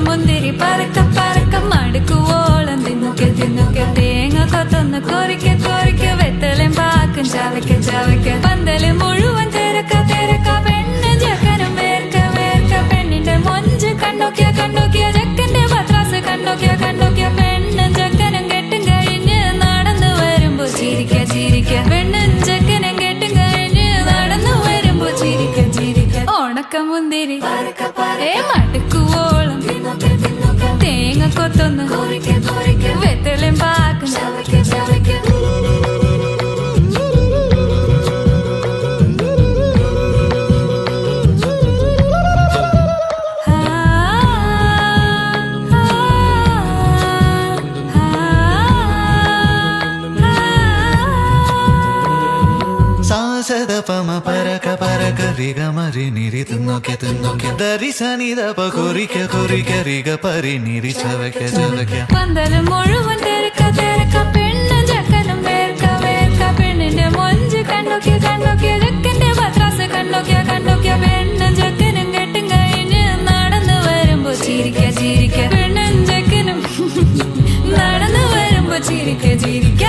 മുന്തിരി പറക്ക പറക്ക മടുക്കുവോളം തിന്നുക്കെ തേങ്ങ കൊത്തൊന്ന് കൊറിക്ക വെത്തലും പാക്കും ചവയ്ക്ക പന്തല് മുഴുവൻ തിരക്ക പെണ്ണ് ചെക്കനും വേർക്ക പെണ്ണിന്റെ മൊഞ്ച് കണ്ടോക്കിയ ചെക്കന്റെ പത്രാസ് കണ്ടോക്കിയ പെണ്ണും ചെക്കനും കെട്ടും കഴിഞ്ഞ് നടന്നു വരുമ്പോ ചിരിക്ക പെണ്ണും ചെക്കനും കെട്ടും കഴിഞ്ഞ് നടന്നു വരുമ്പോ ചിരിക്ക ഉണക്ക മുന്തിരി മടുക്കുവോളം തേങ്ങ കൊത്തൊന്ന് വെത്തലും പാക്കും ചവയ്ക്ക സാസദപമ പരക റിഗ മരി നിരി തിന്നോക്കെ ദരി സനിദപ കൊറിക്ക റിഗ പരി നിരി ചവയ്ക്ക പന്തല് മുഴുവൻ തിരക്ക പെണ്ണും ചെക്കനും വേർക്ക പെണ്ണിന്റെ മൊഞ്ച് കണ്ടോക്കിയ ചെക്കന്റെ പത്രാസ് കണ്ടോക്കിയ പെണ്ണും ചെക്കനും കെട്ടും കഴിഞ്ഞ് നടന്നു വരുമ്പോ ചിരിക്ക പെണ്ണും ചെക്കനും നടന്നു വരുമ്പോ ചിരിക്ക